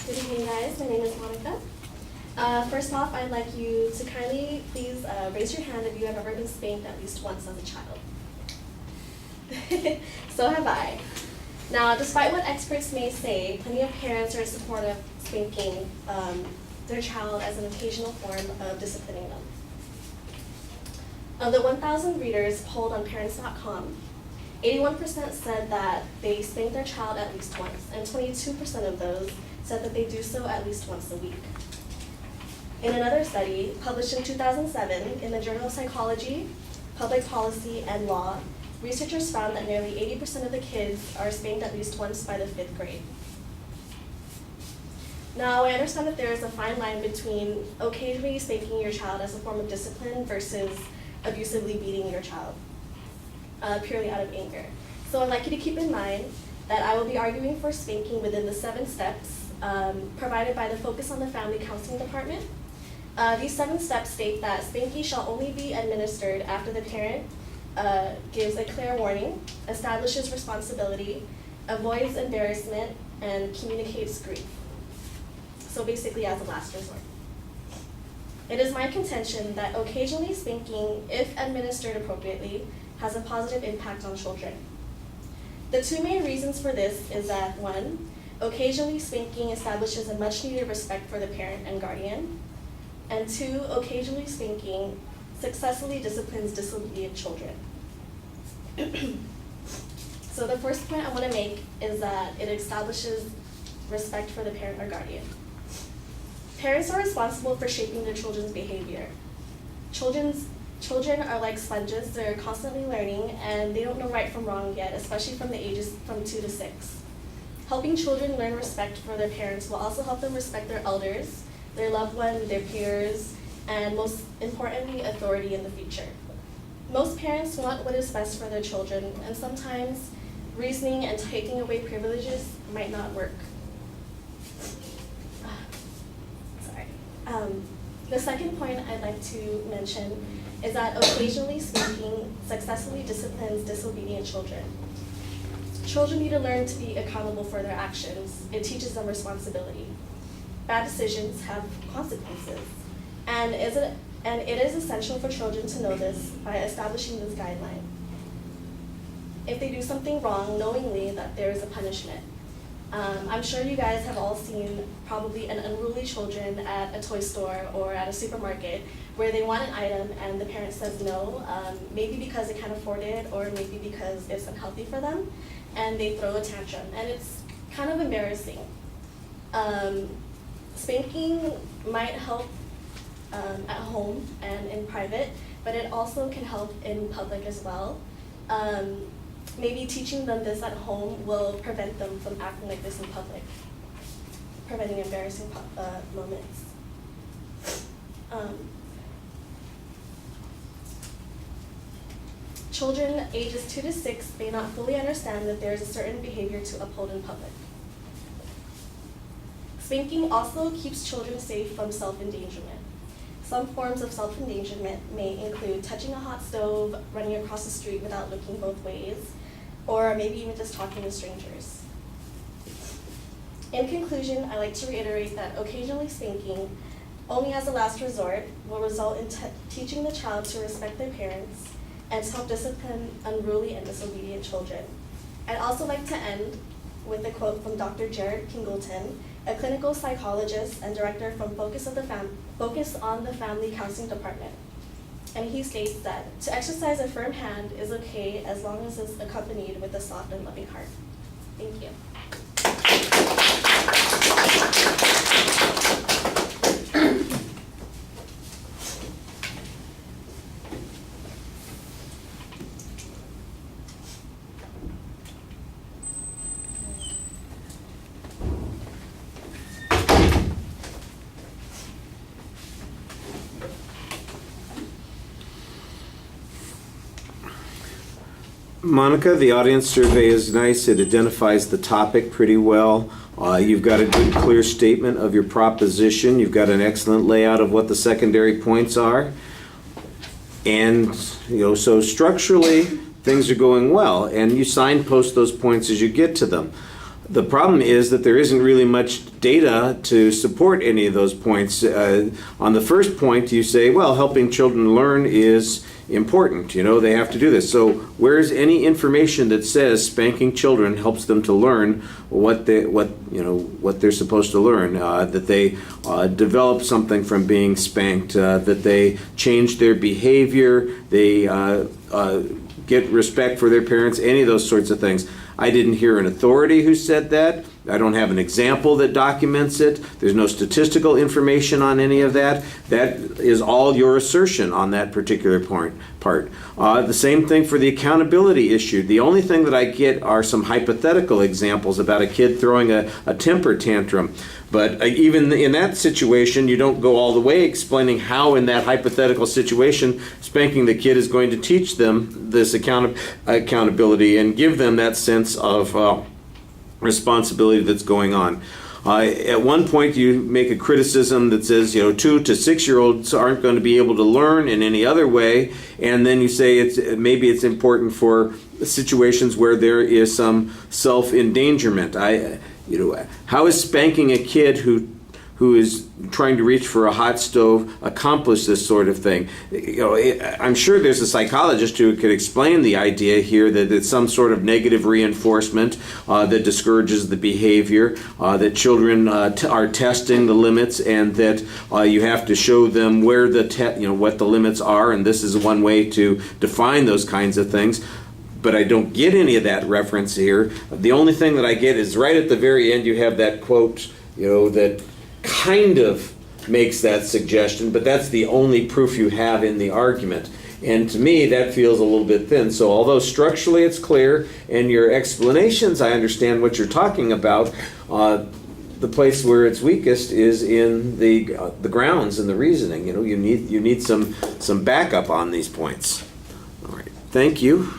Good evening, guys. My name is Monica. First off, I'd like you to kindly please raise your hand if you have ever been spanked at least once as a child. So have I. Now, despite what experts may say, plenty of parents are in support of spanking their child as an occasional form of disciplining them. Of the 1,000 readers polled on parents.com, 81% said that they spanked their child at least once, and 22% of those said that they do so at least once a week. In another study, published in 2007 in the Journal of Psychology, Public Policy, and Law, researchers found that nearly 80% of the kids are spanked at least once by the 5th grade. Now, I understand that there is a fine line between occasionally spanking your child as a form of discipline versus abusively beating your child, purely out of anger. So I'd like you to keep in mind that I will be arguing for spanking within the 7 steps provided by the Focus on the Family Counseling Department. These 7 steps state that spanking shall only be administered after the parent gives a clear warning, establishes responsibility, avoids embarrassment, and communicates grief. So basically as a last resort. It is my contention that occasionally spanking, if administered appropriately, has a positive impact on children. The 2 main reasons for this is that 1, occasionally spanking establishes a much needed respect for the parent and guardian, and 2, occasionally spanking successfully disciplines disobedient children. So the first point I want to make is that it establishes respect for the parent or guardian. Parents are responsible for shaping their children's behavior. Children are like sponges. They're constantly learning, and they don't know right from wrong yet, especially from the ages from 2 to 6. Helping children learn respect for their parents will also help them respect their elders, their loved ones, their peers, and most importantly, authority in the future. Most parents want what is best for their children, and sometimes reasoning and taking away privileges might not work. The second point I'd like to mention is that occasionally spanking successfully disciplines disobedient children. Children need to learn to be accountable for their actions. It teaches them responsibility. Bad decisions have consequences, and it is essential for children to know this by establishing this guideline. If they do something wrong, knowingly that there is a punishment. I'm sure you guys have all seen probably an unruly children at a toy store or at a supermarket where they want an item and the parent says no, maybe because they can't afford it or maybe because it's unhealthy for them, and they throw a tantrum, and it's kind of embarrassing. Spanking might help at home and in private, but it also can help in public as well. Maybe teaching them this at home will prevent them from acting like this in public, preventing embarrassing moments. Children ages 2 to 6 may not fully understand that there is a certain behavior to uphold in public. Spanking also keeps children safe from self-endangerment. Some forms of self-endangerment may include touching a hot stove, running across the street without looking both ways, or maybe even just talking to strangers. In conclusion, I like to reiterate that occasionally spanking, only as a last resort, will result in teaching the child to respect their parents and to help discipline unruly and disobedient children. I'd also like to end with a quote from Dr. Jared Kingleton, a clinical psychologist and director from Focus on the Family Counseling Department. And he states that to exercise a firm hand is okay as long as it's accompanied with a soft and loving heart. Thank you. Monica, the audience survey is nice. It identifies the topic pretty well. You've got a good, clear statement of your proposition. You've got an excellent layout of what the secondary points are. And, so structurally, things are going well. And you signpost those points as you get to them. The problem is that there isn't really much data to support any of those points. On the first point, you say, well, helping children learn is important. You know, they have to do this. So where's any information that says spanking children helps them to learn what they're supposed to learn? That they develop something from being spanked, that they change their behavior, they get respect for their parents, any of those sorts of things. I didn't hear an authority who said that. I don't have an example that documents it. There's no statistical information on any of that. That is all your assertion on that particular part. The same thing for the accountability issue. The only thing that I get are some hypothetical examples about a kid throwing a temper tantrum. But even in that situation, you don't go all the way explaining how in that hypothetical situation spanking the kid is going to teach them this accountability and give them that sense of responsibility that's going on. At one point you make a criticism that says, 2 to 6 year olds aren't going to be able to learn in any other way, and then you say maybe it's important for situations where there is some self-endangerment. How is spanking a kid who is trying to reach for a hot stove accomplish this sort of thing? I'm sure there's a psychologist who could explain the idea here that it's some sort of negative reinforcement that discourages the behavior, that children are testing the limits, and that you have to show them where what the limits are, and this is one way to define those kinds of things. But I don't get any of that reference here. The only thing that I get is right at the very end you have that quote, that kind of makes that suggestion, but that's the only proof you have in the argument. And to me, that feels a little bit thin. So although structurally it's clear, and your explanations, I understand what you're talking about, the place where it's weakest is in the grounds and the reasoning. You need some backup on these points. All right. Thank you.